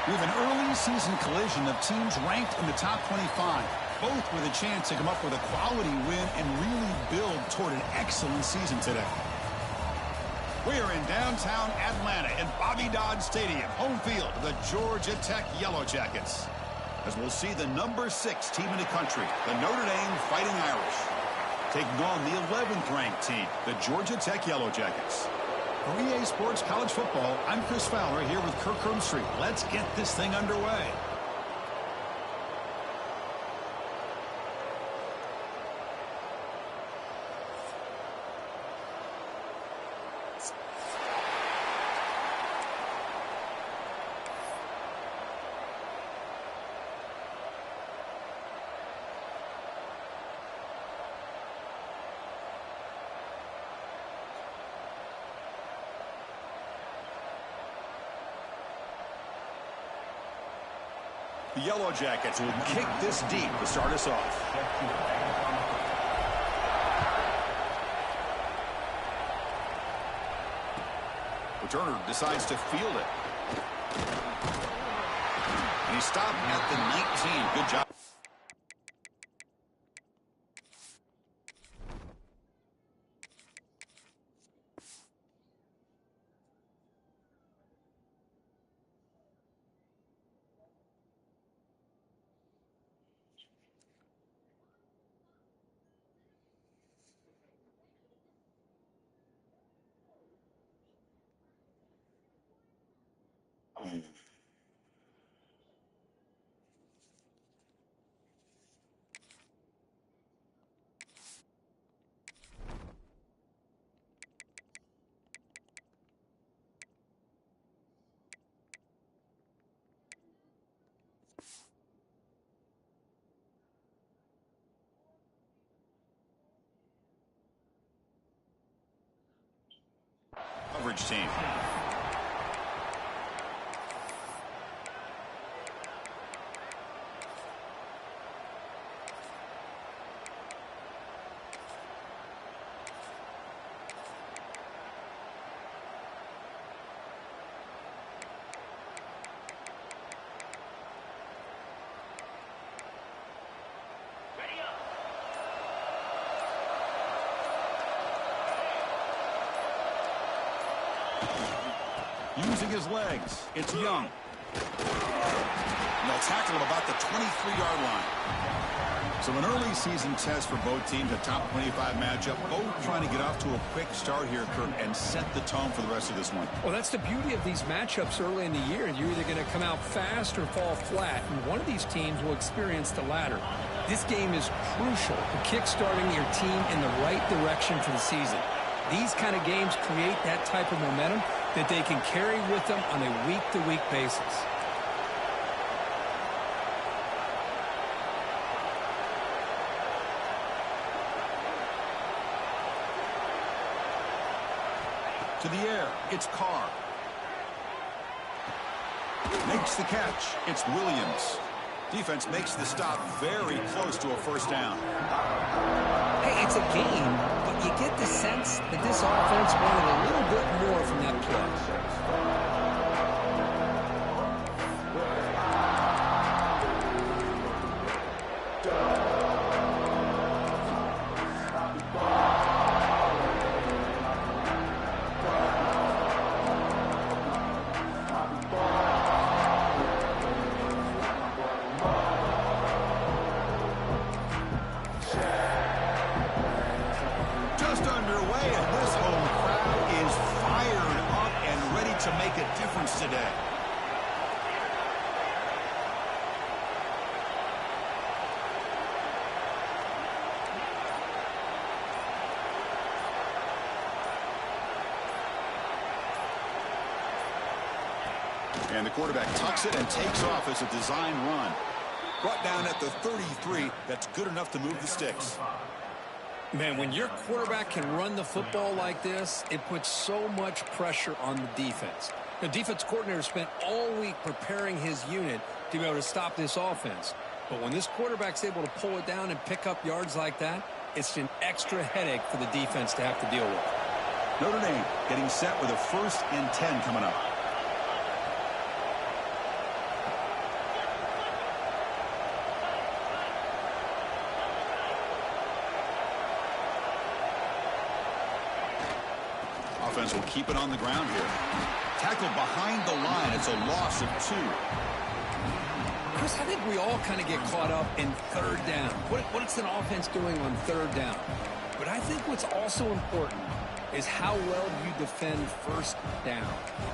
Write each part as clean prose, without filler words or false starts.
We have an early season collision of teams ranked in the top 25, both with a chance to come up with a quality win and really build toward an excellent season today. We are in downtown Atlanta in Bobby Dodd Stadium, home field of the Georgia Tech Yellow Jackets, as we'll see the number 6 team in the country, the Notre Dame Fighting Irish, taking on the 11th ranked team, the Georgia Tech Yellow Jackets. For EA Sports College Football, I'm Chris Fowler here with Kirk Herbstreit. Let's get this thing underway. The Yellow Jackets will kick this deep to start us off. Returner decides to field it. And he stopped at the 19. Good job. Coverage team. Using his legs, it's Young. And they'll tackle him about the 23-yard line. So an early season test for both teams, a top 25 matchup, both trying to get off to a quick start here, Kirk, and set the tone for the rest of this one. Well, that's the beauty of these matchups early in the year. You're either going to come out fast or fall flat, and one of these teams will experience the latter. This game is crucial for kickstarting your team in the right direction for the season. These kind of games create that type of momentum that they can carry with them on a week-to-week basis. To the air, it's Carr. Makes the catch, it's Williams. Defense makes the stop very close to a first down. Hey, it's a game, but you get the sense that this offense wanted a little bit more from that play. Today. And the quarterback tucks it and takes off as a design run. Brought down at the 33, that's good enough to move the sticks. Man, when your quarterback can run the football like this, it puts so much pressure on the defense. The defense coordinator spent all week preparing his unit to be able to stop this offense. But when this quarterback's able to pull it down and pick up yards like that, it's an extra headache for the defense to have to deal with. Notre Dame getting set with a 1st and 10 coming up. offense will keep it on the ground here. Tackle behind the line. It's a loss of 2. Chris, I think we all kind of get caught up in third down. What's an offense doing on third down? But I think what's also important is how well you defend first down.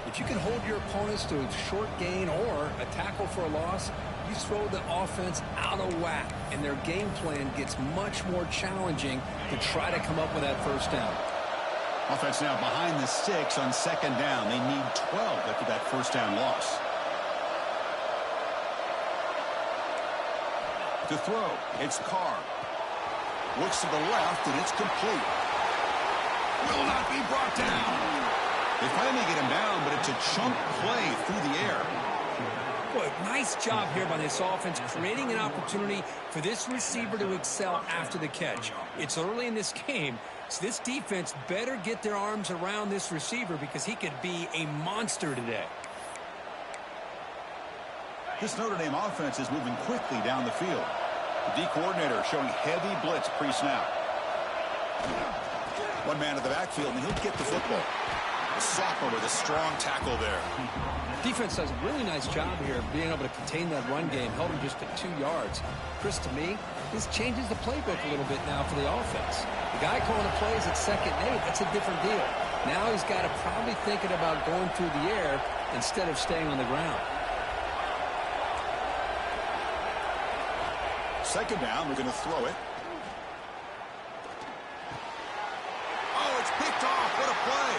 If you can hold your opponents to a short gain or a tackle for a loss, you throw the offense out of whack, and their game plan gets much more challenging to try to come up with that first down. Offense now behind the 6 on second down. They need 12 after that first down loss. To throw, it's Carr. Looks to the left, and it's complete. Will not be brought down. They finally get him down, but it's a chunk play through the air. Boy, nice job here by this offense, creating an opportunity for this receiver to excel after the catch. It's early in this game, so this defense better get their arms around this receiver because he could be a monster today. This Notre Dame offense is moving quickly down the field. The D coordinator showing heavy blitz pre-snap. One man in the backfield, and he'll get the football. Sophomore with a strong tackle there. Defense does a really nice job here of being able to contain that run game, held him just at 2 yards. Chris, to me, this changes the playbook a little bit now for the offense. The guy calling the plays at 2nd and 8, that's a different deal. Now he's got to probably thinking about going through the air instead of staying on the ground. Second down, we're going to throw it. Oh, it's picked off. What a play.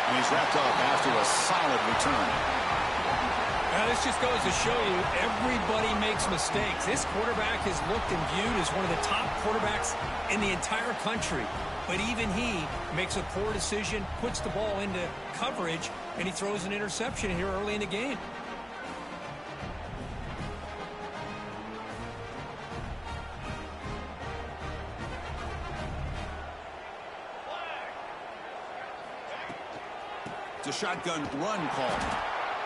And he's wrapped up after a solid return. Now, this just goes to show you everybody makes mistakes. This quarterback is looked and viewed as one of the top quarterbacks in the entire country. But even he makes a poor decision, puts the ball into coverage, and he throws an interception here early in the game. It's a shotgun run call.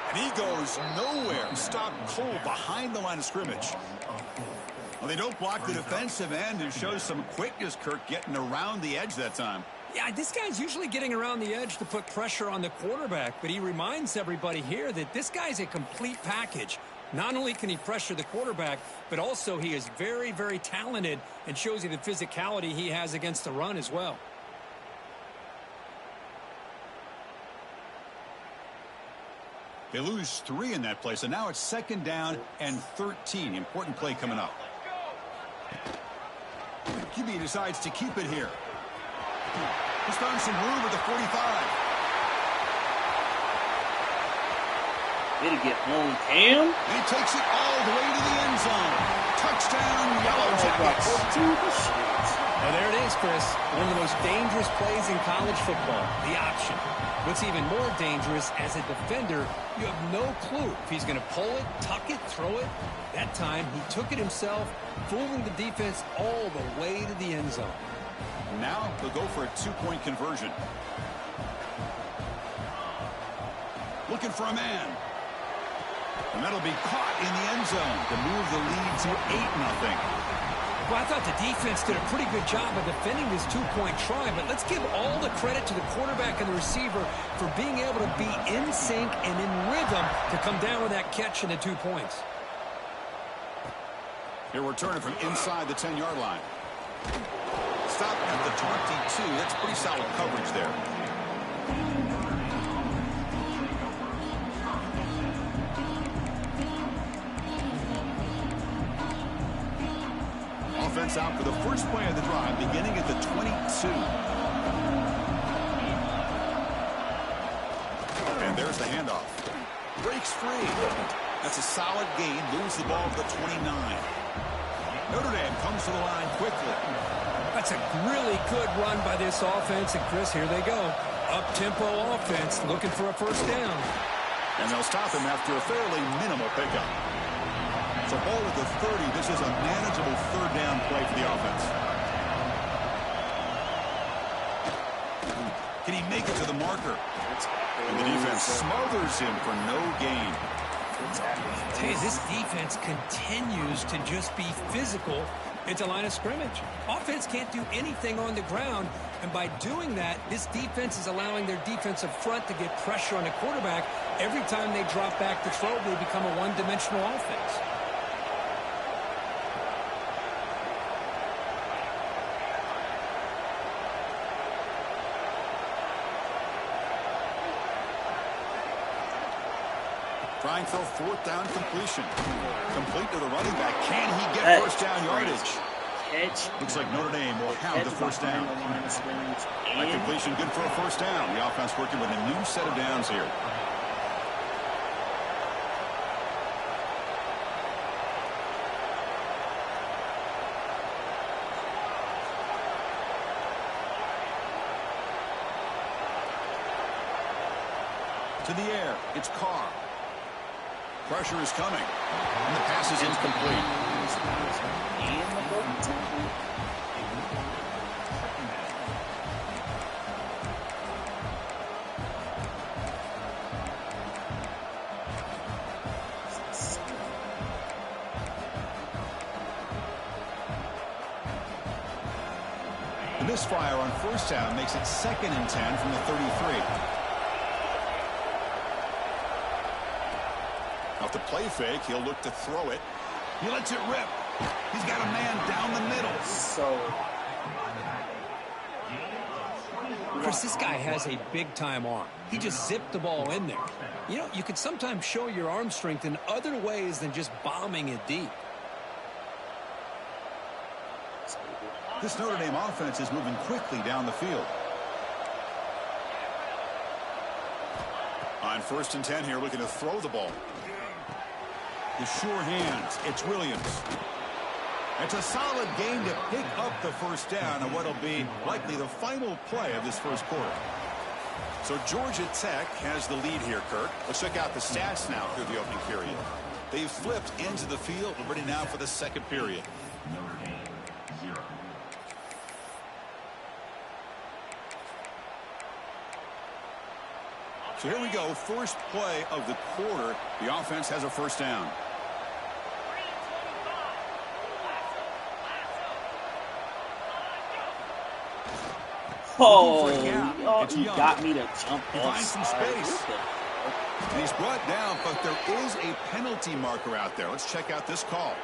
And he goes nowhere. Stop cold behind the line of scrimmage. Well, they don't block the defensive end and shows some quickness, Kirk, getting around the edge that time. Yeah, this guy's usually getting around the edge to put pressure on the quarterback, but he reminds everybody here that this guy's a complete package. Not only can he pressure the quarterback, but also he is very, very talented and shows you the physicality he has against the run as well. They lose 3 in that play, so now it's 2nd down and 13. Important play coming up. QB decides to keep it here. He's found some room at the 45. It'll get home, Cam. And he takes it all the way to the end zone. Touchdown, Yellow Jackets. Now there it is, Chris. One of the most dangerous plays in college football, the option. What's even more dangerous, as a defender, you have no clue if he's going to pull it, tuck it, throw it. That time, he took it himself, fooling the defense all the way to the end zone. Now they'll go for a 2-point conversion. Looking for a man. And that'll be caught in the end zone to move the lead to 8-0. Well, I thought the defense did a pretty good job of defending this 2-point try, but let's give all the credit to the quarterback and the receiver for being able to be in sync and in rhythm to come down with that catch and the 2 points. Here we're turning from inside the 10-yard line. Stop at the 22. That's pretty solid coverage there. Offense out for the first play of the drive, beginning at the 22. And there's the handoff. Breaks free. That's a solid gain. Moves the ball to the 29. Notre Dame comes to the line quickly. That's a really good run by this offense. And, Chris, here they go. Up-tempo offense looking for a first down. And they'll stop him after a fairly minimal pickup. So ball at the 30. This is a manageable third down play for the offense. Can he make it to the marker? And the defense smothers him for no gain. Tell you, this defense continues to just be physical at the line of scrimmage. Offense can't do anything on the ground, and by doing that, this defense is allowing their defensive front to get pressure on the quarterback. Every time they drop back to throw, they become a one-dimensional offense. Trying for a fourth down completion. Complete to the running back. Can he get first down yardage? Looks like Notre Dame will have the first down. That completion good for a first down. The offense working with a new set of downs here. To the air. It's Carr. Pressure is coming. And the pass is incomplete. The misfire on first down makes it 2nd and 10 from the 33. Off the play fake, he'll look to throw it. He lets it rip. He's got a man down the middle. Chris, this guy has a big-time arm. He just zipped the ball in there. You know, you can sometimes show your arm strength in other ways than just bombing it deep. This Notre Dame offense is moving quickly down the field. On 1st and 10 here, looking to throw the ball. The sure hands. It's Williams. It's a solid game to pick up the first down on what will be likely the final play of this first quarter. So Georgia Tech has the lead here, Kirk. Let's check out the stats now through the opening period. They've flipped into the field. We're ready now for the second period. So here we go. First play of the quarter. The offense has a first down. Oh, he got me to jump off. He finds some space. And he's brought down, but there is a penalty marker out there. Let's check out this call.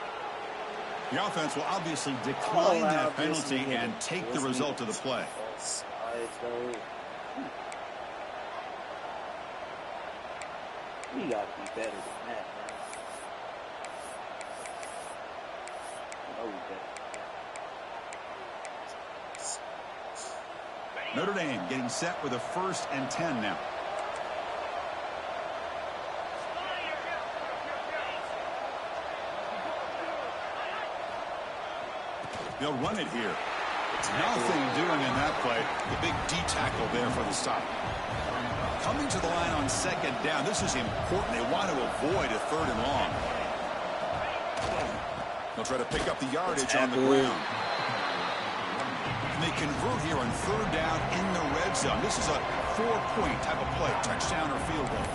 The offense will obviously decline that penalty and take the result of the play. We got to be better than that, man. I know we better. Notre Dame getting set with a 1st and 10 now. They'll run it here. Nothing doing in that play. The big D tackle there for the stop. Coming to the line on 2nd down. This is important. They want to avoid a 3rd and long. They'll try to pick up the yardage on the ground. And they convert here on 3rd down in the red zone. This is a 4-point type of play, touchdown or field goal.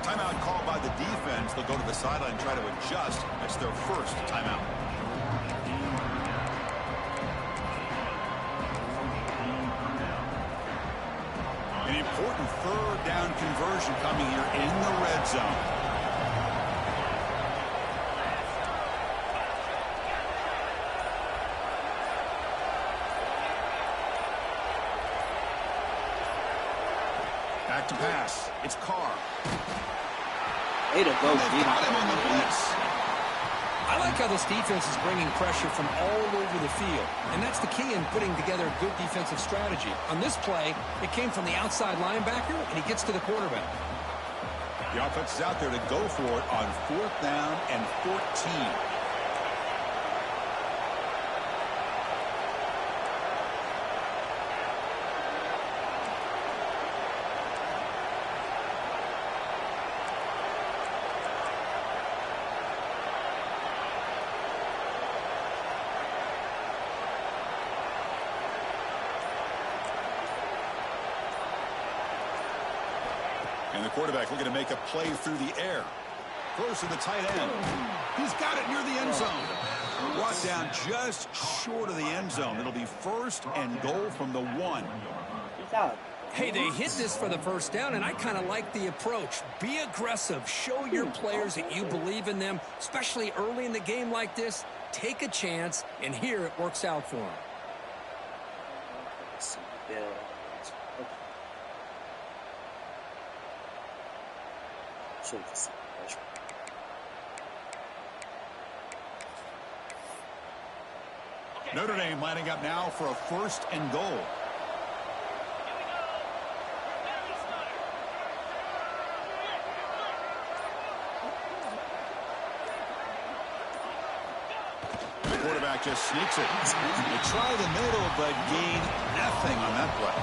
Timeout called by the defense. They'll go to the sideline and try to adjust. That's their first timeout. An important 3rd down conversion coming here in the red zone. Back to pass. It's Carr. Way to go, They've got him on the blitz. I like how this defense is bringing pressure from all over the field, and that's the key in putting together a good defensive strategy. On this play, it came from the outside linebacker, and he gets to the quarterback. The offense is out there to go for it on 4th down and 14. And the quarterback looking to make a play through the air. Throws to the tight end. He's got it near the end zone. Brought down just short of the end zone. It'll be first and goal from the 1. He's out. Hey, they hit this for the first down, and I kind of like the approach. Be aggressive. Show your players that you believe in them, especially early in the game like this. Take a chance, and here it works out for them. Notre Dame lining up now for a first and goal. The quarterback just sneaks it. They try the middle, but gain nothing on that play.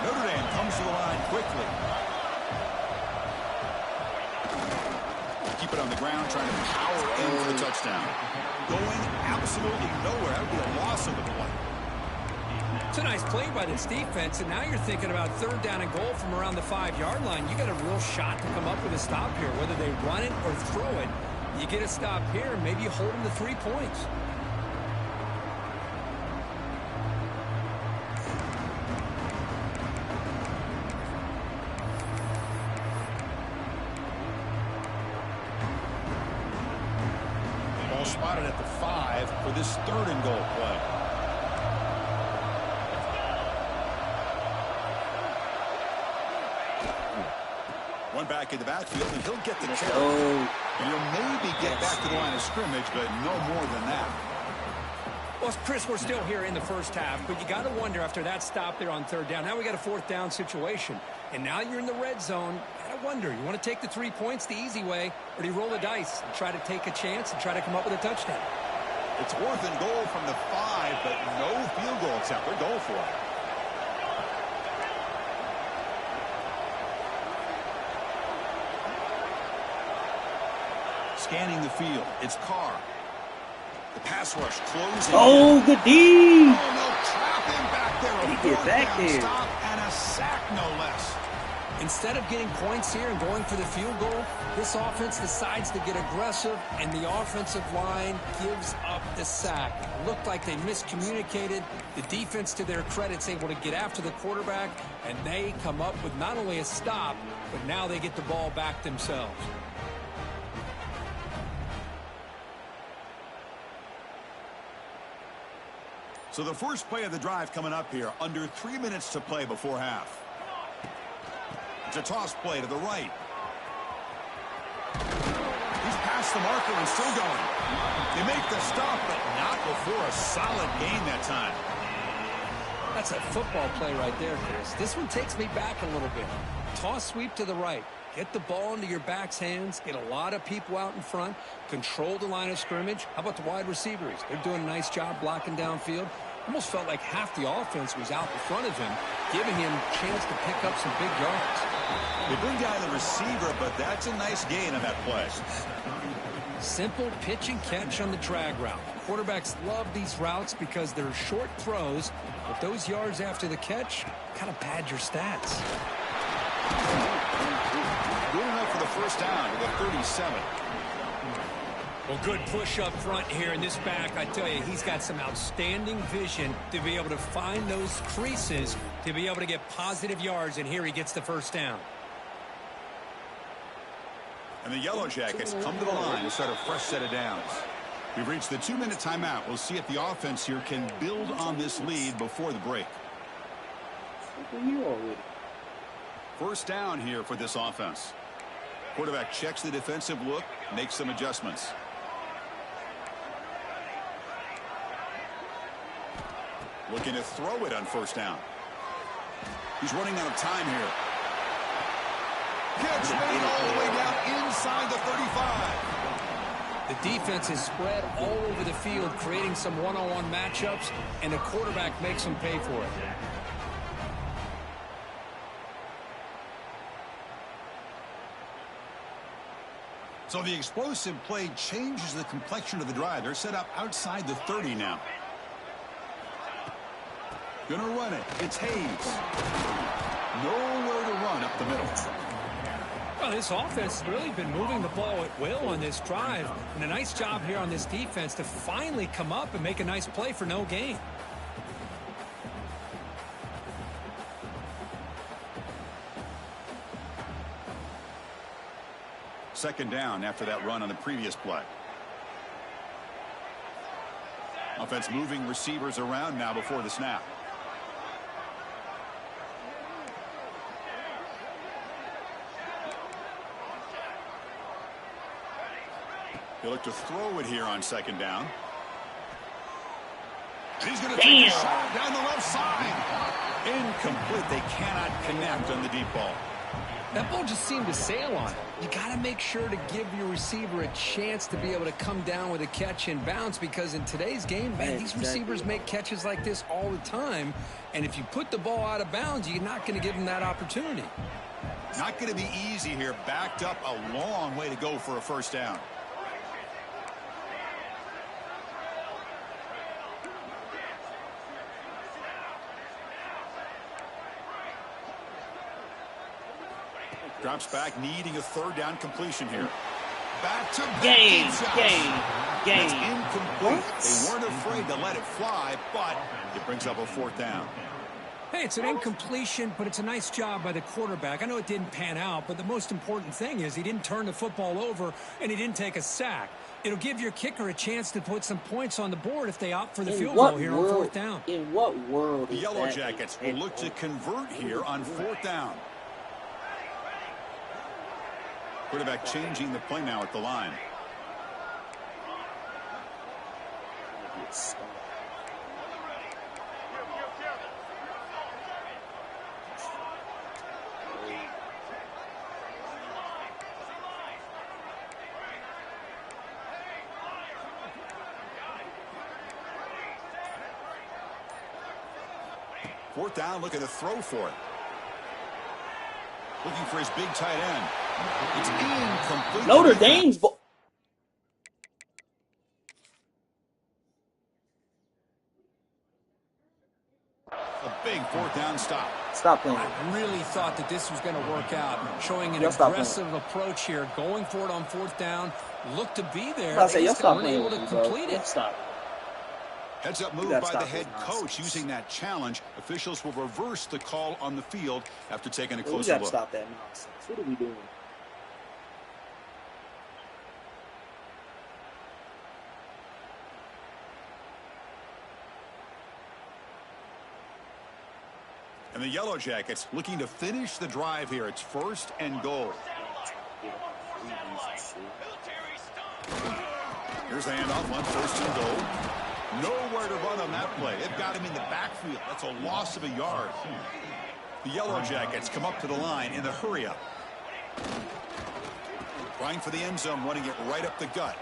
Notre Dame comes to the line quickly. Keep it on the ground, trying to power in for the touchdown. Going absolutely nowhere. That would be a loss of the play. It's a nice play by this defense, and now you're thinking about third down and goal from around the 5-yard line. You got a real shot to come up with a stop here, whether they run it or throw it. You get a stop here, and maybe you hold them to 3 points. Ball spotted at the 5 for this third and goal play. One back in the backfield, and he'll get the carry. And he'll maybe get back to the line of scrimmage, but no more than that. Well, Chris, we're still here in the first half, but you got to wonder after that stop there on third down. Now we got a fourth down situation, and now you're in the red zone. You got to wonder, you want to take the 3 points the easy way, or do you roll the dice and try to take a chance and try to come up with a touchdown? It's fourth and goal from the 5, but no field goal attempt. They're goal for it. Scanning the field, it's Carr. The pass rush closing. Oh, good D. Oh, no, trap him back there. Did he get back there? Stop and a sack, no less. Instead of getting points here and going for the field goal, this offense decides to get aggressive, and the offensive line gives up the sack. It looked like they miscommunicated. The defense, to their credit, is able to get after the quarterback, and they come up with not only a stop, but now they get the ball back themselves. So the first play of the drive coming up here, under 3 minutes to play before half. It's a toss play to the right. He's past the marker and still going. They make the stop, but not before a solid gain that time. That's a football play right there, Chris. This one takes me back a little bit. Toss sweep to the right. Get the ball into your back's hands. Get a lot of people out in front. Control the line of scrimmage. How about the wide receivers? They're doing a nice job blocking downfield. Almost felt like half the offense was out in front of him, giving him a chance to pick up some big yards. They bring down the receiver, but that's a nice gain on that play. Simple pitch and catch on the drag route. Quarterbacks love these routes because they're short throws, but those yards after the catch kind of pad your stats. Good enough for the first down to the 37. Well, good push up front here in this back. I tell you, he's got some outstanding vision to be able to find those creases, to be able to get positive yards, and here he gets the first down. And the Yellow Jackets come to the line to start a fresh set of downs. We've reached the 2-minute timeout. We'll see if the offense here can build on this lead before the break. First down here for this offense. Quarterback checks the defensive look, makes some adjustments. Looking to throw it on first down. He's running out of time here. Catch made all the way down inside the 35. The defense is spread all over the field, creating some one-on-one matchups, and the quarterback makes them pay for it. So the explosive play changes the complexion of the drive. They're set up outside the 30 now. Gonna run it. It's Hayes. Nowhere to run up the middle. Well, this offense has really been moving the ball at will on this drive. And a nice job here on this defense to finally come up and make a nice play for no gain. Second down after that run on the previous play. Offense moving receivers around now before the snap. He'll look to throw it here on second down. And he's going to take a shot down the left side. Incomplete. They cannot connect on the deep ball. That ball just seemed to sail on it. You got to make sure to give your receiver a chance to be able to come down with a catch and bounce, because in today's game, man, these receivers make catches like this all the time. And if you put the ball out of bounds, you're not going to give them that opportunity. Not going to be easy here. Backed up a long way to go for a first down. Drops back, needing a third down completion here. Back to back. Game. That's incomplete. They weren't afraid to let it fly, but it brings up a fourth down. Hey, it's an incompletion, but it's a nice job by the quarterback. I know it didn't pan out, but the most important thing is he didn't turn the football over and he didn't take a sack. It'll give your kicker a chance to put some points on the board if they opt for the field goal here on fourth down. In what world The is Yellow that Jackets will look to convert here on fourth down. Quarterback changing the play now at the line. Fourth down, looking to throw for it. Looking for his big tight end. It's incomplete. Notre Dame's ball. A big fourth down stop. Stop playing. I really thought that this was going to work out, showing an aggressive approach here, going for it on fourth down. Look to be there. I say, y'all stop They playing able to with me, bro. complete it. Stop. Heads up move by the head coach using that challenge. Officials will reverse the call on the field after taking a closer look. We got to stop that nonsense. What are we doing? And the Yellow Jackets looking to finish the drive here. It's first and goal. Here's the handoff on first and goal. Nowhere to run on that play. They've got him in the backfield. That's a loss of a yard. The Yellow Jackets come up to the line in the hurry-up. Trying for the end zone, running it right up the gut.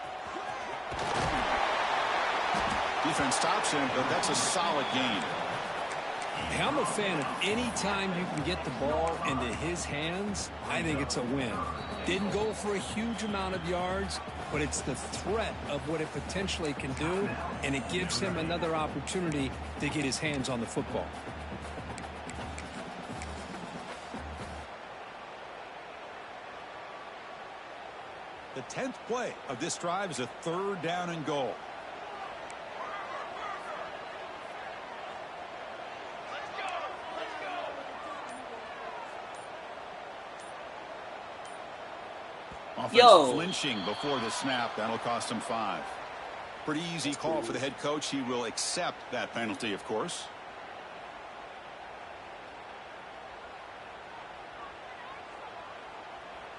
Defense stops him, but that's a solid gain. Hey, I'm a fan of any time you can get the ball into his hands. I think it's a win. Didn't go for a huge amount of yards, but it's the threat of what it potentially can do, and it gives him another opportunity to get his hands on the football. The 10th play of this drive is a third down and goal. Offense flinching before the snap. That'll cost him 5. Pretty easy call for the head coach. He will accept that penalty, of course.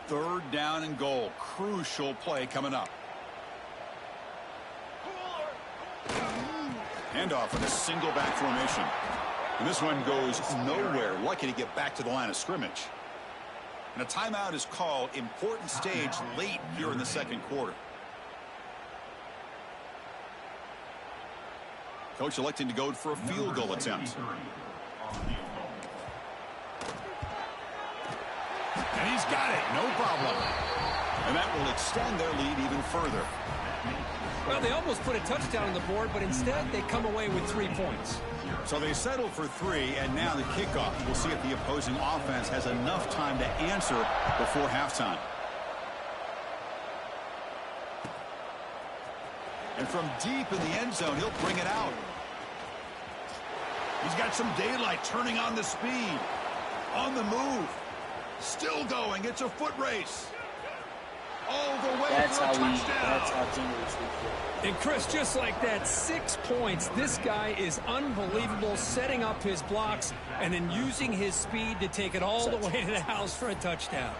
Third down and goal. Crucial play coming up. Handoff in a single back formation. And this one goes nowhere. Lucky to get back to the line of scrimmage. And a timeout is called. Important stage late here in the second quarter. Coach electing to go for a field goal attempt. And he's got it. No problem. And that will extend their lead even further. Well, they almost put a touchdown on the board, but instead they come away with 3 points. So they settle for 3, and now the kickoff. We'll see if the opposing offense has enough time to answer before halftime. And from deep in the end zone, he'll bring it out. He's got some daylight, turning on the speed. On the move. Still going. It's a foot race. All the way That's for a how touchdown. that's how teammates feel. And Chris, just like that, 6 points. This guy is unbelievable, setting up his blocks and then using his speed to take it all the way to the house for a touchdown.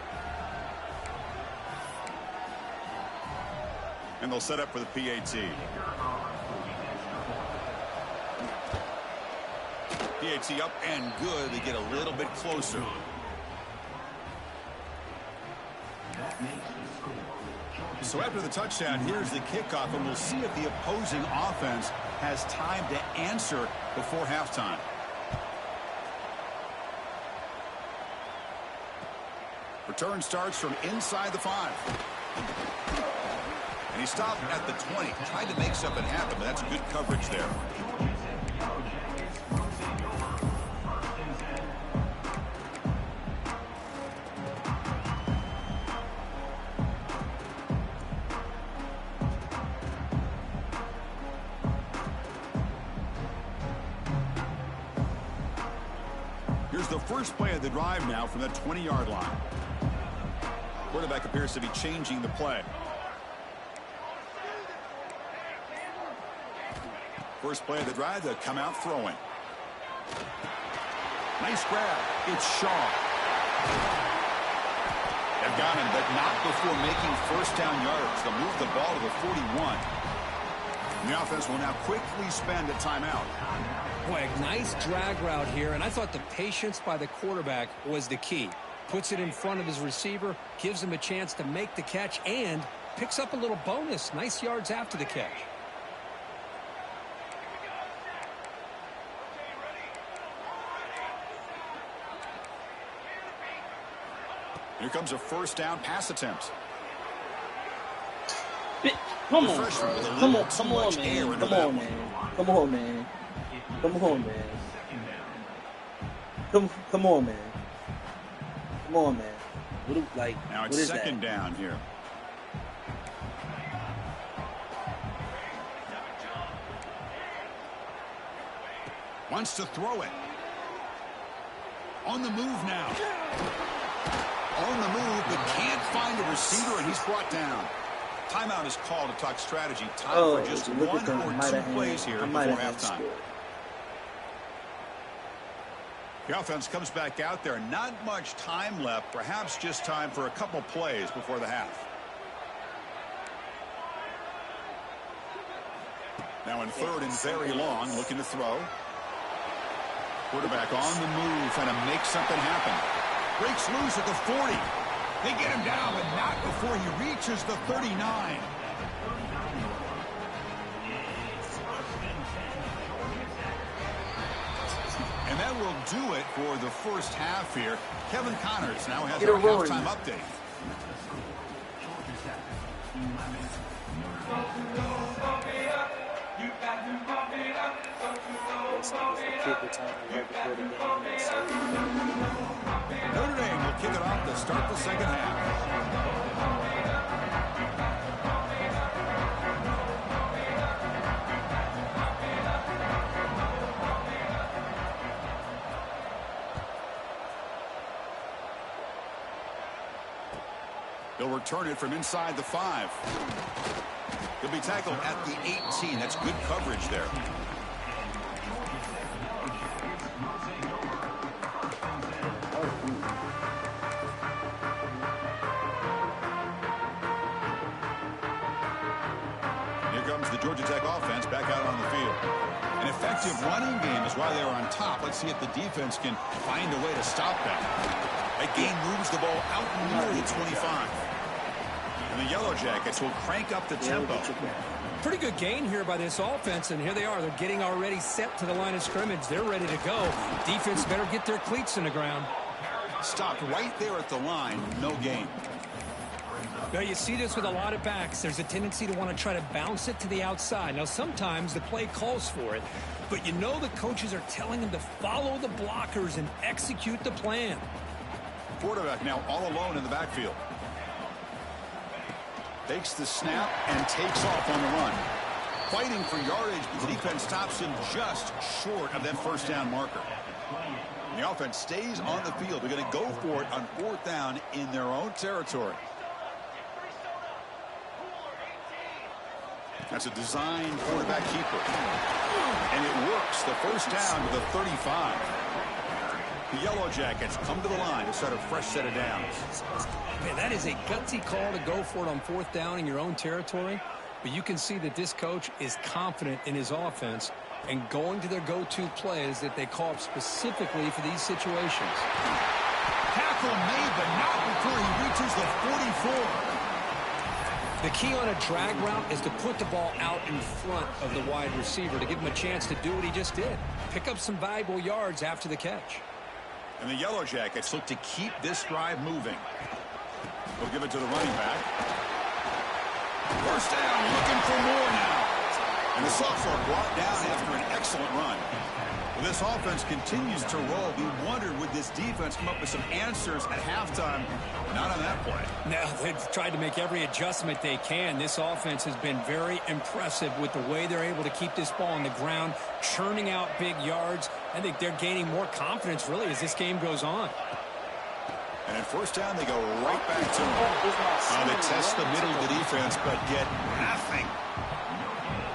And they'll set up for the PAT. PAT up and good. They get a little bit closer. So after the touchdown, here's the kickoff, and we'll see if the opposing offense has time to answer before halftime. Return starts from inside the 5. And he stopped at the 20. Tried to make something happen, but that's good coverage there. Here's the first play of the drive now from the 20-yard line. Quarterback appears to be changing the play. First play of the drive, they'll come out throwing. Nice grab. It's Shaw. They've got him, but not before making first down yards. They'll move the ball to the 41. And the offense will now quickly spend a timeout. Boy, a nice drag route here, and I thought the patience by the quarterback was the key. Puts it in front of his receiver, gives him a chance to make the catch, and picks up a little bonus. Nice yards after the catch. Here comes a first down pass attempt. Come on, come on, come on, man. Come on, man. Come on, man. Come on, man. Come on, man. Come on, man. Now it's second down here. Wants to throw it. On the move now. On the move, but can't find a receiver, and he's brought down. Timeout is called to talk strategy. Time for just 1 or 2 plays here before halftime. The offense comes back out there. Not much time left. Perhaps just time for a couple plays before the half. Now in third and very long, looking to throw. Quarterback on the move, trying to make something happen. Breaks loose at the 40. They get him down, but not before he reaches the 39. And that will do it for the first half here. Kevin Connors now has our halftime update. Notre Dame will kick it off to start the second half. They'll return it from inside the 5. He'll be tackled at the 18. That's good coverage there. Here comes the Georgia Tech offense back out on the field. An effective running game is why they're on top. Let's see if the defense can find a way to stop that. That gain moves the ball out near the 25. And the Yellow Jackets will crank up the tempo. Pretty good gain here by this offense, and here they are. They're getting already set to the line of scrimmage. They're ready to go. Defense better get their cleats in the ground. Stopped right there at the line. No gain. Now, you see this with a lot of backs. There's a tendency to want to try to bounce it to the outside. Now, sometimes the play calls for it, but you know the coaches are telling them to follow the blockers and execute the plan. Quarterback now all alone in the backfield. Takes the snap and takes off on the run. Fighting for yardage, but the defense stops him just short of that first down marker. And the offense stays on the field. They're going to go for it on 4th down in their own territory. That's a design quarterback keeper. And it works. The first down to the 35. The Yellow Jackets come to the line to start a fresh set of downs. Man, that is a gutsy call to go for it on 4th down in your own territory. But you can see that this coach is confident in his offense and going to their go-to plays that they call up specifically for these situations. Tackle made, but not before he reaches the 44. The key on a drag route is to put the ball out in front of the wide receiver to give him a chance to do what he just did. Pick up some valuable yards after the catch. And the Yellow Jackets look to keep this drive moving. They'll give it to the running back. First down, looking for more now. And the sophomore brought down after an excellent run. Well, this offense continues to roll. We wondered, would this defense come up with some answers at halftime? Not on that play. Now, they've tried to make every adjustment they can. This offense has been very impressive with the way they're able to keep this ball on the ground, churning out big yards. I think they're gaining more confidence, really, as this game goes on. And at first down, they go right back to him. They test the middle of the defense, but get nothing.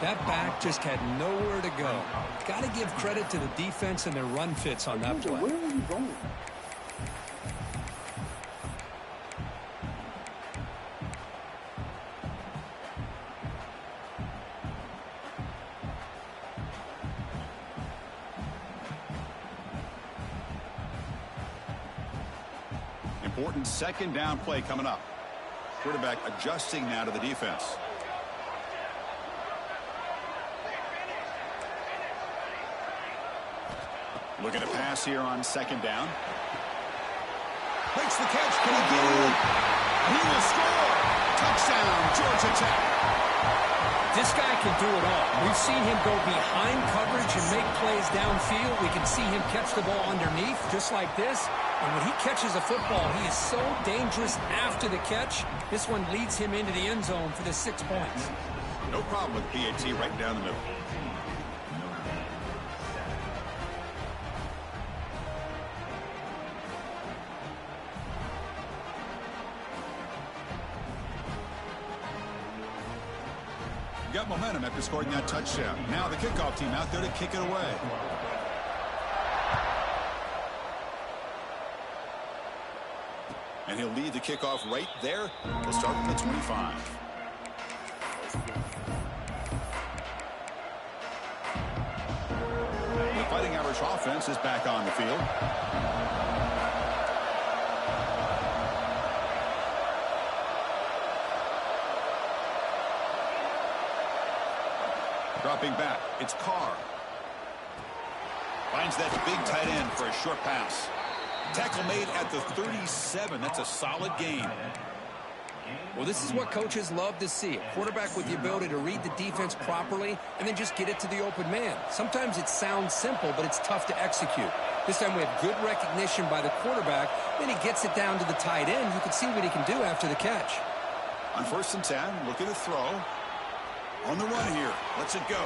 That back just had nowhere to go. Got to give credit to the defense and their run fits on that play. Where are you going? Important 2nd down play coming up. Quarterback adjusting now to the defense. Looking to pass here on 2nd down. Makes the catch. Can he get it? He will score. Touchdown, Georgia Tech. This guy can do it all. We've seen him go behind coverage and make plays downfield. We can see him catch the ball underneath, just like this. And when he catches a football, he is so dangerous after the catch. This one leads him into the end zone for the 6 points. No problem with PAT right down the middle. Got momentum after scoring that touchdown. Now the kickoff team out there to kick it away. And he'll lead the kickoff right there. We'll start from the 25. The Fighting Irish offense is back on the field. Dropping back, it's Carr. Finds that big tight end for a short pass. Tackle made at the 37. That's a solid gain. Well, this is what coaches love to see. A quarterback with the ability to read the defense properly and then just get it to the open man. Sometimes it sounds simple, but it's tough to execute. This time we have good recognition by the quarterback. Then he gets it down to the tight end. You can see what he can do after the catch. On 1st and 10, looking to throw. On the run here. Lets it go.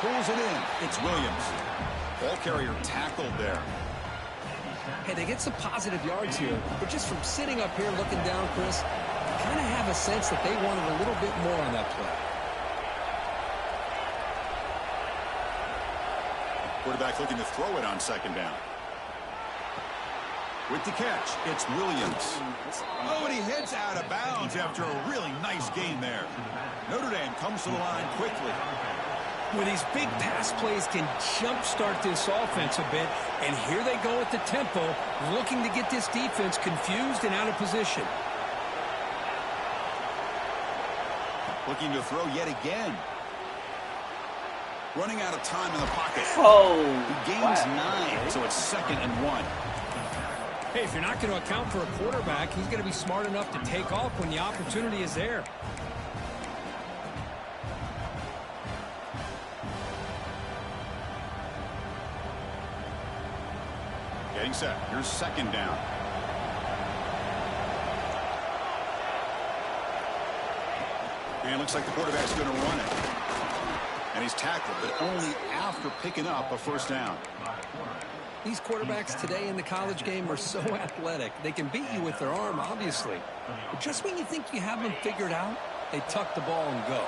Pulls it in. It's Williams. Ball carrier tackled there. Hey, they get some positive yards here, but just from sitting up here looking down, Chris, I kind of have a sense that they wanted a little bit more on that play. Quarterback looking to throw it on 2nd down. With the catch, it's Williams. Oh, and he heads out of bounds after a really nice gain there. Notre Dame comes to the line quickly. Well, these big pass plays can jumpstart this offense a bit, and here they go at the tempo, looking to get this defense confused and out of position. Looking to throw yet again. Running out of time in the pocket. Oh, He gains 9, so it's 2nd and 1. Hey, if you're not going to account for a quarterback, he's going to be smart enough to take off when the opportunity is there. Getting set. Here's second down. And it looks like the quarterback's going to run it. And he's tackled, but only after picking up a first down. These quarterbacks today in the college game are so athletic. They can beat you with their arm, obviously. But just when you think you have them figured out, they tuck the ball and go.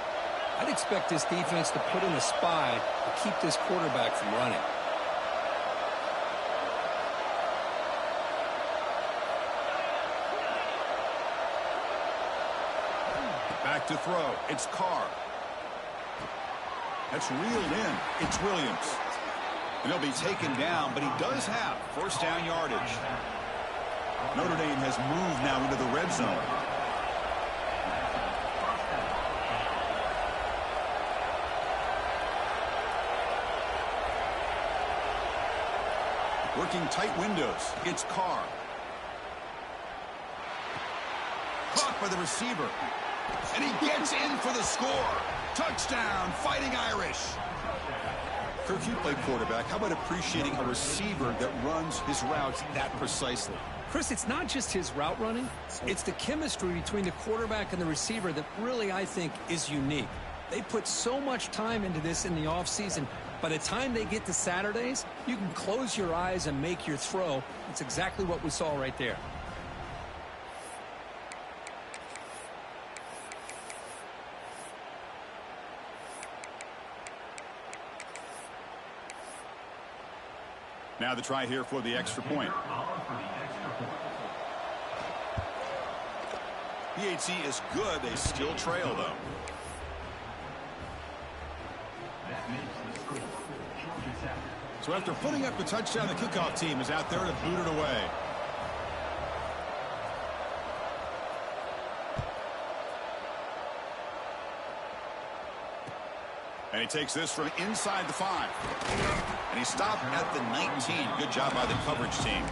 I'd expect this defense to put in a spy to keep this quarterback from running. Back to throw. It's Carr. That's reeled in. It's Williams. And he'll be taken down, but he does have first down yardage. Notre Dame has moved now into the red zone. Working tight windows. It's Carr. Caught by the receiver. And he gets in for the score. Touchdown, Fighting Irish. Kirk, you played quarterback. How about appreciating a receiver that runs his routes that precisely? Chris, it's not just his route running. It's the chemistry between the quarterback and the receiver that really, I think, is unique. They put so much time into this in the offseason. By the time they get to Saturdays, you can close your eyes and make your throw. It's exactly what we saw right there. Now the try here for the extra point. PHC is good. They still trail, though. So after putting up the touchdown, the kickoff team is out there to boot it away. And he takes this from inside the 5. And he stopped at the 19. Good job by the coverage team.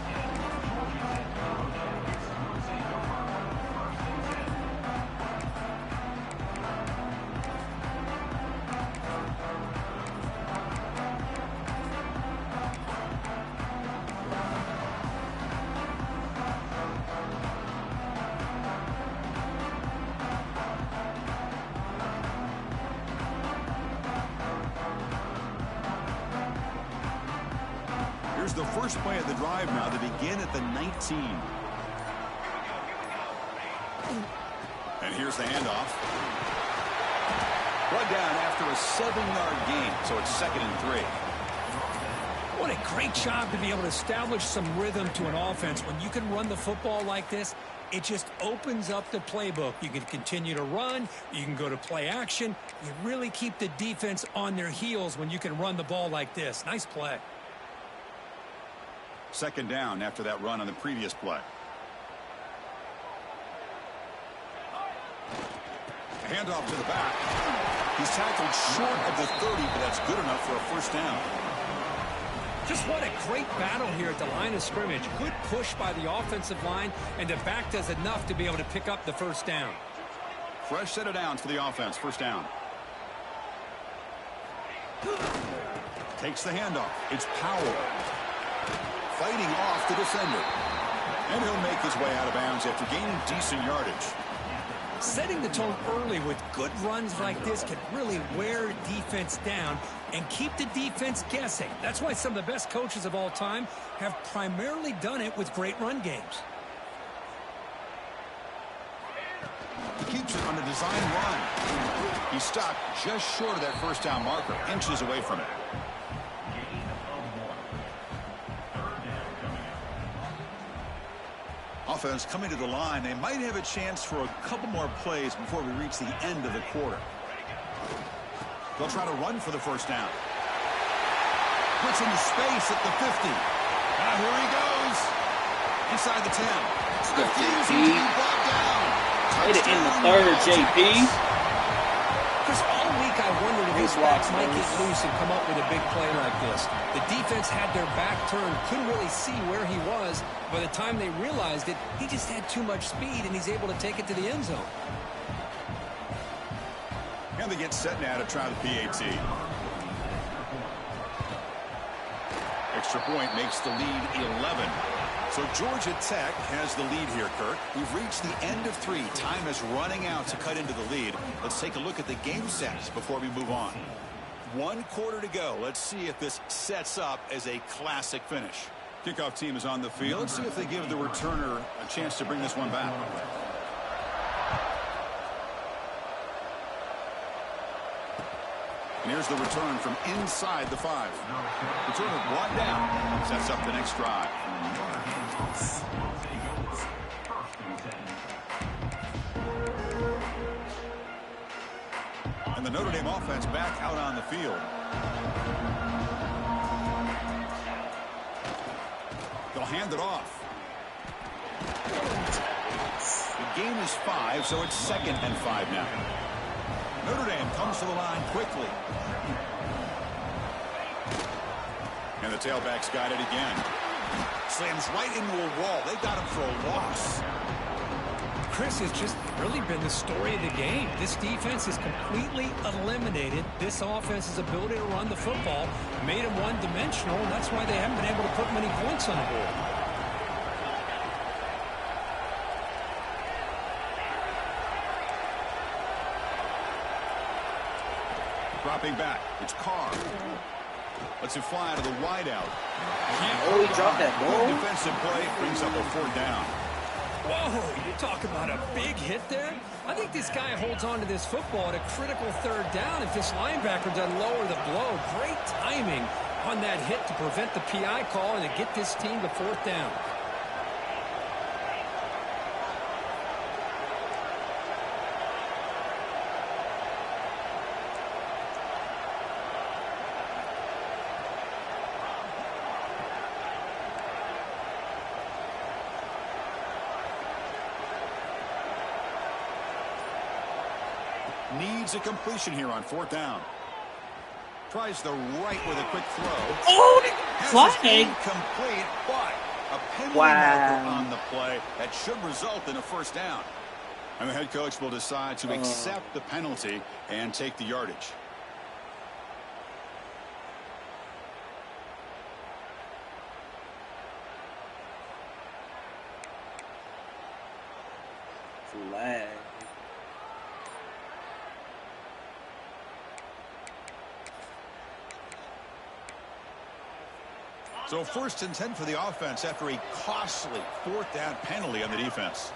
Here's the first play of the drive now to begin at the 19. And here's the handoff. Brought down after a 7-yard gain, so it's 2nd and 3. What a great job to be able to establish some rhythm to an offense. When you can run the football like this, it just opens up the playbook. You can continue to run. You can go to play action. You really keep the defense on their heels when you can run the ball like this. Nice play. 2nd down after that run on the previous play. A handoff to the back. He's tackled short of the 30, but that's good enough for a first down. Just what a great battle here at the line of scrimmage. Good push by the offensive line, and the back does enough to be able to pick up the first down. Fresh set of downs for the offense. First down. Takes the handoff. It's Powell. Fighting off the defender. And he'll make his way out of bounds after gaining decent yardage. Setting the tone early with good runs like this can really wear defense down and keep the defense guessing. That's why some of the best coaches of all time have primarily done it with great run games. He keeps it on the design run. He stopped just short of that first down marker, inches away from it. Offense coming to the line. They might have a chance for a couple more plays before we reach the end of the quarter. They'll try to run for the first down. Puts into space at the 50. Now here he goes. Inside the 10. Refusing to be brought down. Hit it in the 3rd, JP. Chris, all week I wondered his backs might get loose and come up with a big play like this. The defense had their back turned, couldn't really see where he was. By the time they realized it, he just had too much speed, and he's able to take it to the end zone. And they get set now to try the PAT. Extra point makes the lead 11. So Georgia Tech has the lead here, Kirk. We've reached the end of 3. Time is running out to cut into the lead. Let's take a look at the game sets before we move on. 1 quarter to go. Let's see if this sets up as a classic finish. Kickoff team is on the field. Let's see if they give the returner a chance to bring this one back. And here's the return from inside the 5. Returner brought down. Sets up the next drive. And the Notre Dame offense back out on the field. They'll hand it off. The game is 5, so it's 2nd and 5 now. Notre Dame comes to the line quickly. And the tailback's got it again. Slams right into a wall. They got him for a loss. Chris, has just really been the story of the game. This defense has completely eliminated this offense's ability to run the football, made them one-dimensional, and that's why they haven't been able to put many points on the board. Dropping back. It's Carr. Lets it fly out of the wideout. Oh, he dropped that ball. Defensive play brings up a 4th down. Whoa, you talk about a big hit there. I think this guy holds on to this football at a critical 3rd down if this linebacker doesn't lower the blow. Great timing on that hit to prevent the PI call and to get this team to 4th down. Needs a completion here on 4th down. Tries the right with a quick throw. Oh, flag. Incomplete, but a penalty marker on the play that should result in a 1st down. And the head coach will decide to accept the penalty and take the yardage. Flag. So 1st and 10 for the offense after a costly 4th down penalty on the defense.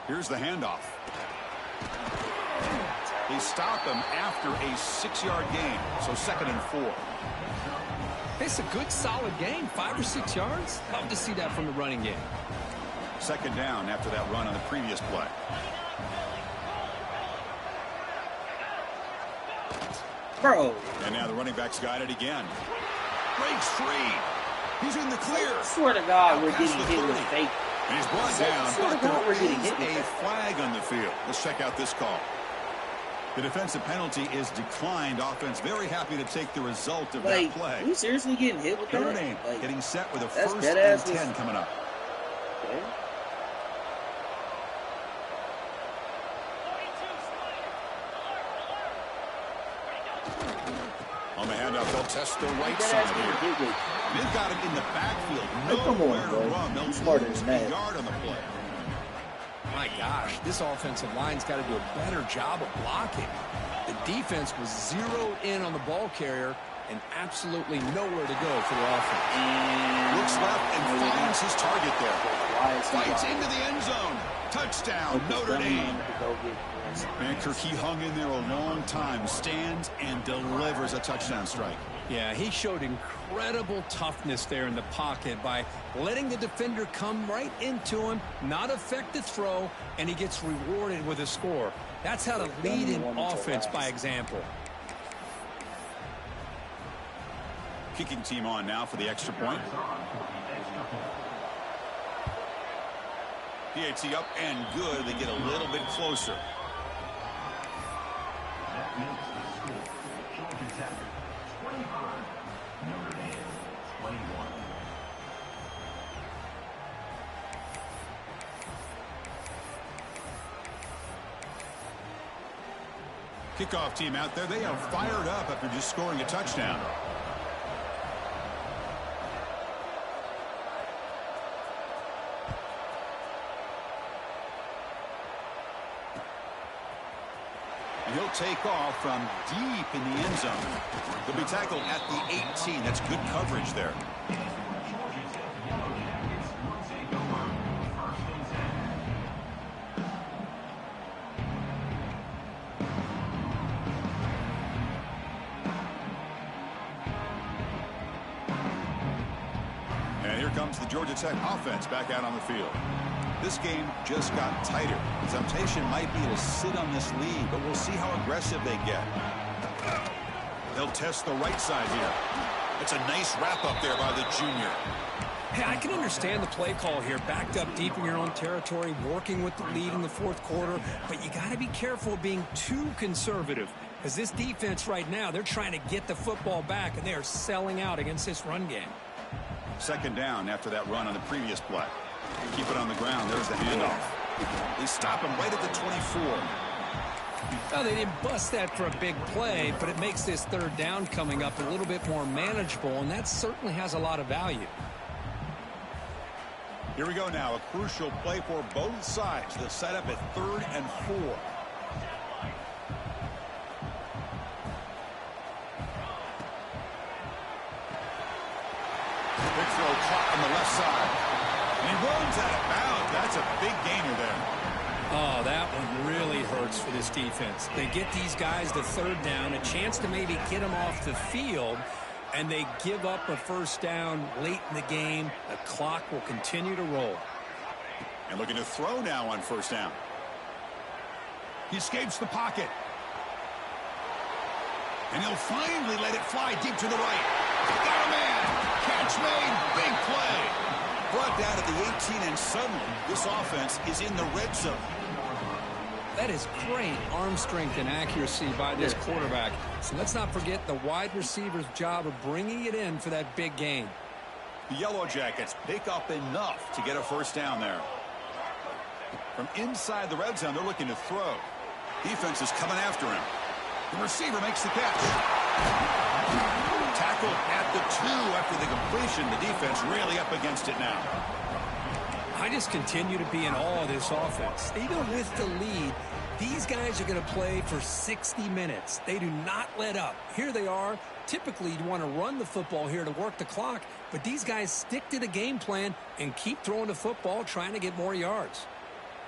Here's the handoff. They stop him after a 6-yard gain, so 2nd and 4. It's a good, solid game, 5 or 6 yards. Love to see that from the running game. 2nd down after that run on the previous play. Bro. And now the running back's got it again. Breaks free. He's in the clear. I swear to God, we're getting hit with fake. And he's brought down. Swear to God, we're getting hit with a flag on the field. Let's check out this call. The defensive penalty is declined. Offense very happy to take the result of that play. Are you seriously getting hit with that? Notre Dame getting set with a 1st and 10 coming up. Okay. On the handoff, they'll test the right side here. They've got him in the backfield. Nowhere to run. They'll lose a yard on the play. My gosh, this offensive line's got to do a better job of blocking. The defense was zeroed in on the ball carrier and absolutely nowhere to go for the offense. Looks left and finds his target there. Fights into the end zone. Touchdown, Notre Dame. Man, Kirk, he hung in there a long time, stands and delivers a touchdown strike. Yeah, he showed incredible toughness there in the pocket by letting the defender come right into him, not affect the throw, and he gets rewarded with a score. That's how to lead an offense by example. Kicking team on now for the extra point. PAT up and good. They get a little bit closer. Kickoff team out there. They are fired up after just scoring a touchdown. And he'll take off from deep in the end zone. He'll be tackled at the 18. That's good coverage there. And here comes the Georgia Tech offense back out on the field. This game just got tighter. The temptation might be to sit on this lead, but we'll see how aggressive they get. They'll test the right side here. It's a nice wrap up there by the junior. Hey, I can understand the play call here. Backed up deep in your own territory, working with the lead in the fourth quarter. But you got to be careful of being too conservative. Because this defense right now, they're trying to get the football back, and they are selling out against this run game. Second down after that run on the previous play. Keep it on the ground. There's the handoff. They stop him right at the 24. Well, they didn't bust that for a big play, but it makes this third down coming up a little bit more manageable, and that certainly has a lot of value. Here we go now. A crucial play for both sides. They'll set up at 3rd and 4. Big throw caught on the left side. And he runs out of bounds. That's a big gainer there. Oh, that one really hurts for this defense. They get these guys to third down, a chance to maybe get them off the field, and they give up a first down late in the game. The clock will continue to roll. And looking to throw now on first down. He escapes the pocket. And he'll finally let it fly deep to the right. Got a man. Catch made. Big play. Brought down at the 18, and suddenly this offense is in the red zone. That is great arm strength and accuracy by this quarterback. So let's not forget the wide receiver's job of bringing it in for that big gain. The Yellow Jackets pick up enough to get a first down there. From inside the red zone, they're looking to throw. Defense is coming after him. The receiver makes the catch. Tackled at the 2 after the completion. The defense really up against it now. I just continue to be in awe of this offense. Even with the lead, these guys are going to play for 60 minutes. They do not let up. Here they are. Typically, you want to run the football here to work the clock, but these guys stick to the game plan and keep throwing the football, trying to get more yards.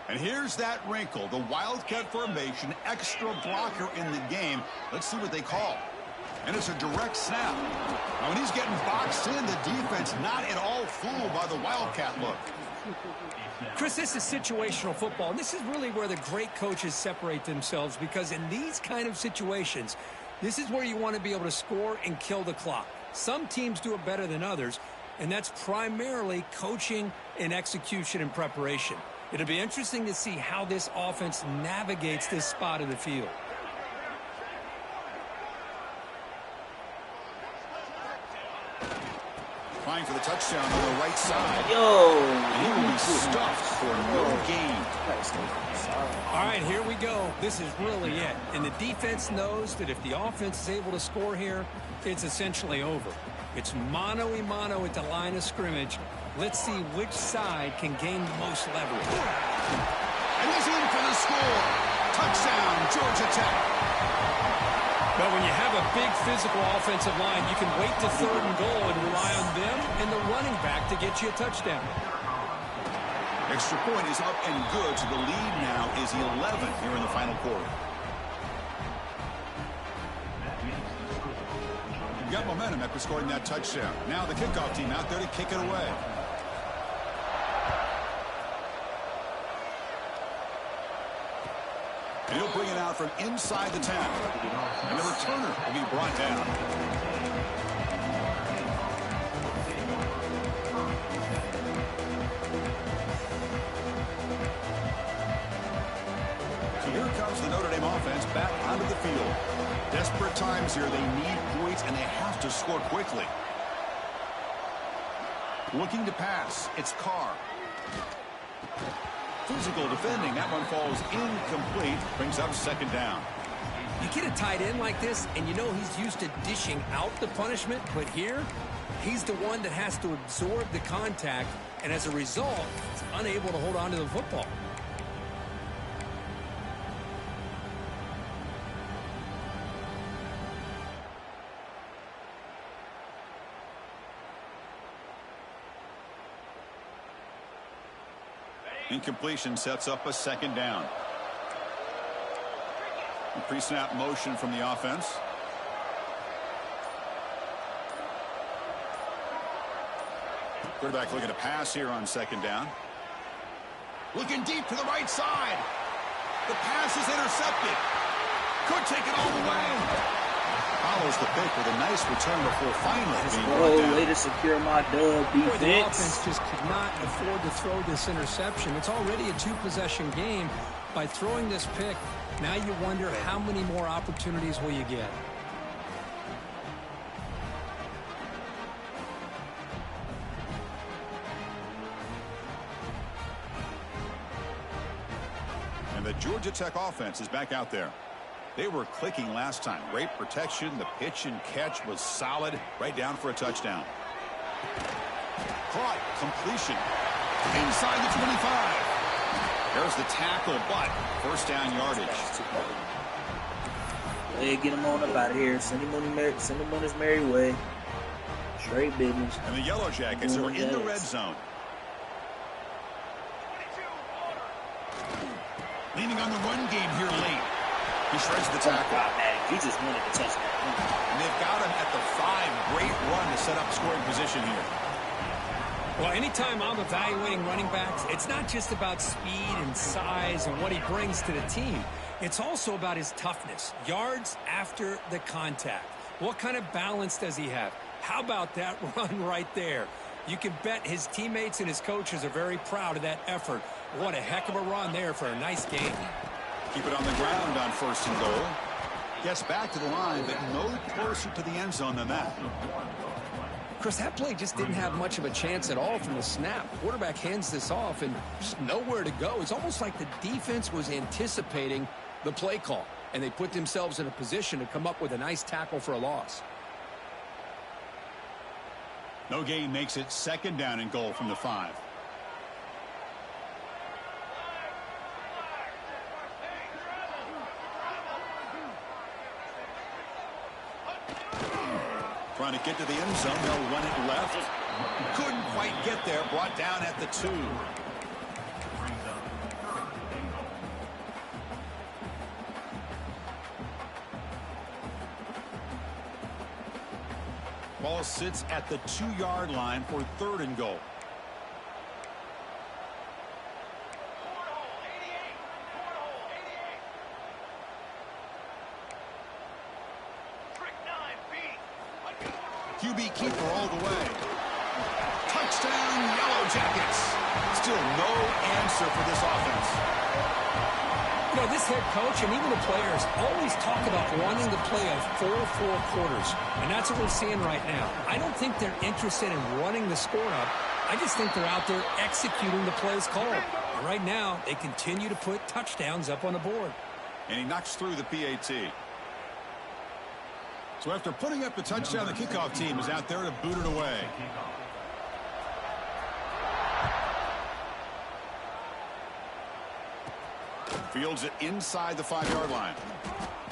And here's that wrinkle, the Wildcat formation, extra blocker in the game. Let's see what they call. And it's a direct snap. Now, when he's getting boxed in, the defense not at all fooled by the Wildcat look. Chris, this is situational football, and this is really where the great coaches separate themselves, because in these kind of situations, this is where you want to be able to score and kill the clock. Some teams do it better than others, and that's primarily coaching and execution and preparation. It'll be interesting to see how this offense navigates this spot of the field. Trying for the touchdown on the right side. Yo! He will be stuffed for no gain. All right, here we go. This is really it. And the defense knows that if the offense is able to score here, it's essentially over. It's mano-a-mano at the line of scrimmage. Let's see which side can gain the most leverage. And he's in for the score. Touchdown, Georgia Tech. But when you have a big physical offensive line, you can wait to 3rd and goal and rely on them and the running back to get you a touchdown. Extra point is up and good, so the lead now is 11 here in the final quarter. Got momentum after scoring that touchdown. Now the kickoff team out there to kick it away. And he'll bring it out from inside the 10. And the returner will be brought down. So here comes the Notre Notre Dame offense back onto the field. Desperate times here. They need points, and they have to score quickly. Looking to pass. It's Carr. Physical defending. That one falls incomplete. Brings up second down. You get a tight end like this, and you know he's used to dishing out the punishment, but here, he's the one that has to absorb the contact, and as a result, he's unable to hold on to the football. Incompletion sets up a second down. Pre-snap motion from the offense. Quarterback looking to pass here on second down. Looking deep to the right side. The pass is intercepted. Could take it all the way. Follows the pick with a nice return before finally being brought down. Way to secure my dub defense. Boy, the offense just could not afford to throw this interception. It's already a two-possession game. By throwing this pick, now you wonder how many more opportunities will you get. And the Georgia Tech offense is back out there. They were clicking last time. Great protection. The pitch and catch was solid. Right down for a touchdown. Caught. Completion. Inside the 25. There's the tackle, but first down yardage. Hey, get him on up out of here. Send him on his merry way. Straight business. And the Yellow Jackets are in the red zone. Leaning on the run game here late. He shreds the tackle. He just wanted to touch that. And they've got him at the 5. Great run to set up scoring position here. Well, anytime I'm evaluating running backs, it's not just about speed and size and what he brings to the team. It's also about his toughness, yards after the contact. What kind of balance does he have? How about that run right there? You can bet his teammates and his coaches are very proud of that effort. What a heck of a run there for a nice game. Keep it on the ground on first and goal. Gets back to the line, but no closer to the end zone than that. Chris, that play just didn't have much of a chance at all from the snap. Quarterback hands this off and just nowhere to go. It's almost like the defense was anticipating the play call, and they put themselves in a position to come up with a nice tackle for a loss. No gain makes it second down and goal from the 5. Trying to get to the end zone. They'll run it left. Couldn't quite get there. Brought down at the 2. Ball sits at the 2-yard line for third and goal. QB keeper all the way. Touchdown, Yellow Jackets. Still no answer for this offense. You know, this head coach and even the players always talk about wanting to play a 4-4 quarters, and that's what we're seeing right now. I don't think they're interested in running the score up. I just think they're out there executing the plays called. And right now, they continue to put touchdowns up on the board. And he knocks through the PAT. So after putting up the touchdown, the kickoff team is out there to boot it away. Fields it inside the 5-yard line.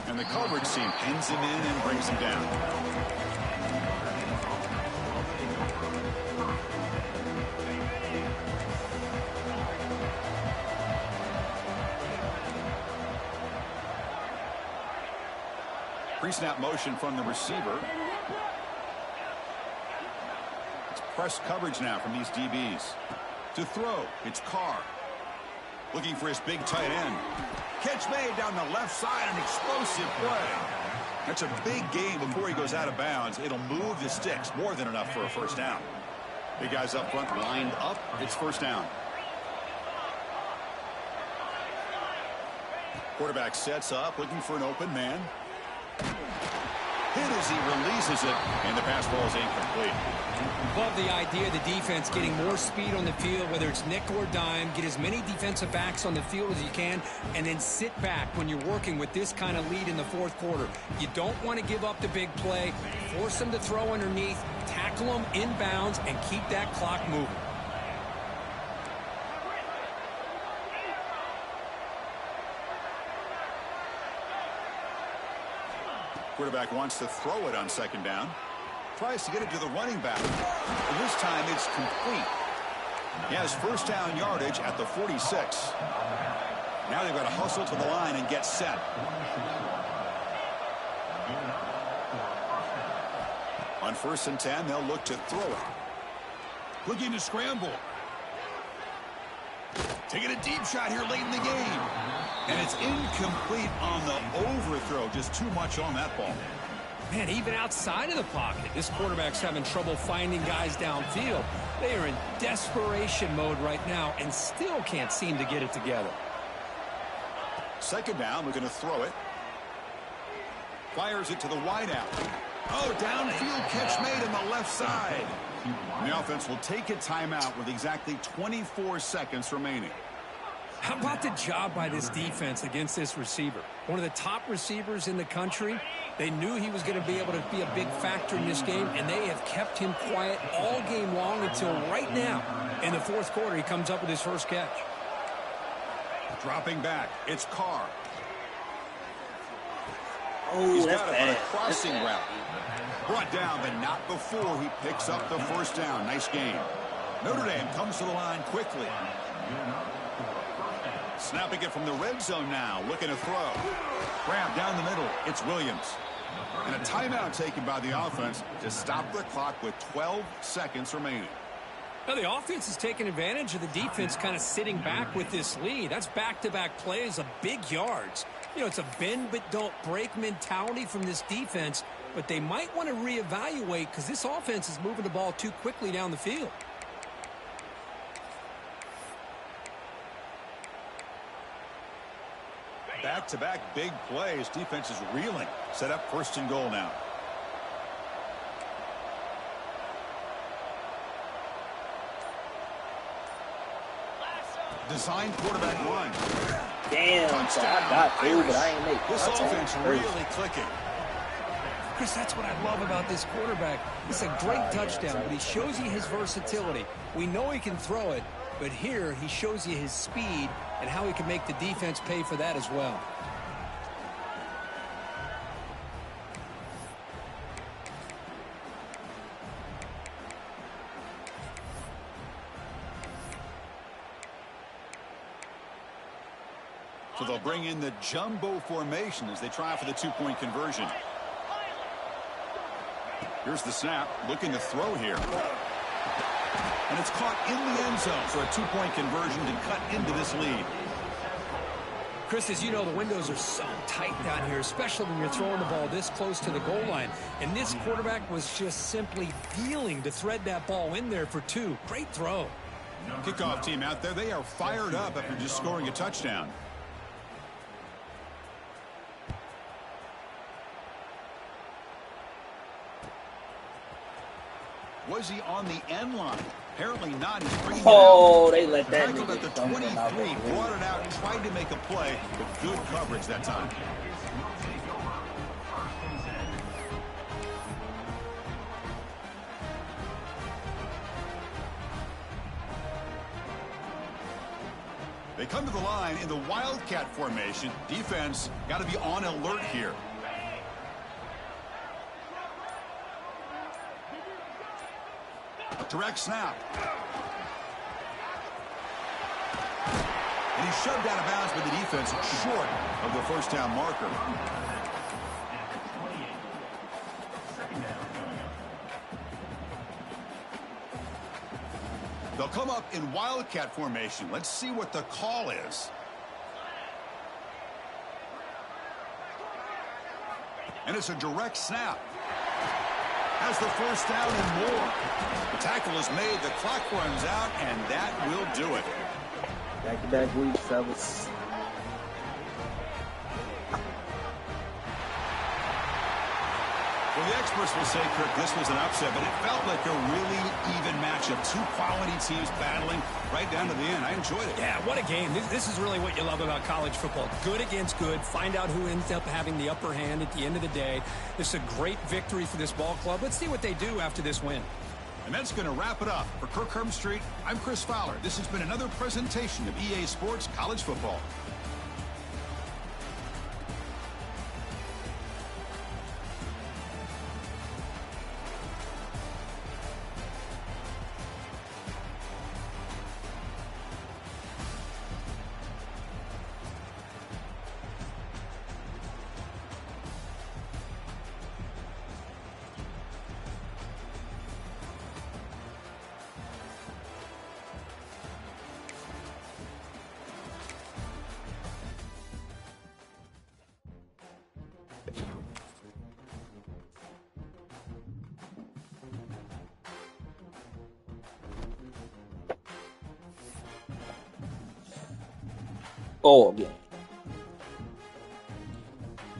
And the coverage team pins him in and brings him down. Pre-snap motion from the receiver. It's press coverage now from these DBs. To throw, it's Carr. Looking for his big tight end. Catch made down the left side, an explosive play. That's a big gain before he goes out of bounds. It'll move the sticks, more than enough for a first down. Big guys up front lined up. It's first down. Quarterback sets up, looking for an open man. Hit as he releases it, and the pass ball is incomplete. Love the idea of the defense getting more speed on the field, whether it's nickel or dime. Get as many defensive backs on the field as you can, and then sit back when you're working with this kind of lead in the fourth quarter. You don't want to give up the big play. Force them to throw underneath, tackle them inbounds, and keep that clock moving. Quarterback wants to throw it on second down. Tries to get it to the running back. And this time it's complete. He has first down yardage at the 46. Now they've got to hustle to the line and get set. On 1st and 10, they'll look to throw it. Looking to scramble. Taking a deep shot here late in the game. And it's incomplete on the overthrow. Just too much on that ball. Man, even outside of the pocket, this quarterback's having trouble finding guys downfield. They are in desperation mode right now and still can't seem to get it together. Second down, looking to throw it. Fires it to the wideout. Oh, downfield catch made on the left side. And the offense will take a timeout with exactly 24 seconds remaining. How about the job by this defense against this receiver? One of the top receivers in the country. They knew he was going to be able to be a big factor in this game, and they have kept him quiet all game long until right now. In the fourth quarter, he comes up with his first catch. Dropping back, it's Carr. Oh, He's that's got bad. it on a crossing route. Brought down, but not before he picks up the first down. Nice game. Notre Dame comes to the line quickly. Snapping it from the red zone now, looking to throw. Grab down the middle, it's Williams. And a timeout taken by the offense to stop the clock with 12 seconds remaining. Now the offense is taking advantage of the defense kind of sitting back with this lead. That's back-to-back plays of big yards. You know, it's a bend but don't break mentality from this defense, but they might want to reevaluate because this offense is moving the ball too quickly down the field. Back-to-back big plays. Defense is reeling. Set up 1st and goal now. Design quarterback run. Damn, so I got through, but I ain't make This touchdown. offense really clicking. Chris, that's what I love about this quarterback. It's a great touchdown, but he shows you his versatility. We know he can throw it, but here he shows you his speed and how he can make the defense pay for that as well. So they'll bring in the jumbo formation as they try for the two-point conversion. Here's the snap, looking to throw here. And it's caught in the end zone for a two-point conversion to cut into this lead. Chris, as you know, the windows are so tight down here, especially when you're throwing the ball this close to the goal line. And this quarterback was just simply feeling to thread that ball in there for two. Great throw. Kickoff team out there, they are fired up after just scoring a touchdown. Was he on the end line? Apparently not. He's bringing it out. They let that Tackled at nigga the dump him out 23, there. brought it out, tried to make a play, but good coverage that time. They come to the line in the Wildcat formation. Defense got to be on alert here. Direct snap. And he's shoved out of bounds by the defense short of the first down marker. They'll come up in Wildcat formation. Let's see what the call is. And it's a direct snap. Has the first down and more. The tackle is made, the clock runs out, and that will do it. Back-to-back weeks, fellas. experts will say, Kirk, this was an upset, but it felt like a really even matchup. Two quality teams battling right down to the end. I enjoyed it. Yeah, what a game. This is really what you love about college football. Good against good. Find out who ends up having the upper hand at the end of the day. This is a great victory for this ball club. Let's see what they do after this win. And that's going to wrap it up. For Kirk Herbstreit, I'm Chris Fowler. This has been another presentation of EA Sports College Football. Oh, bien.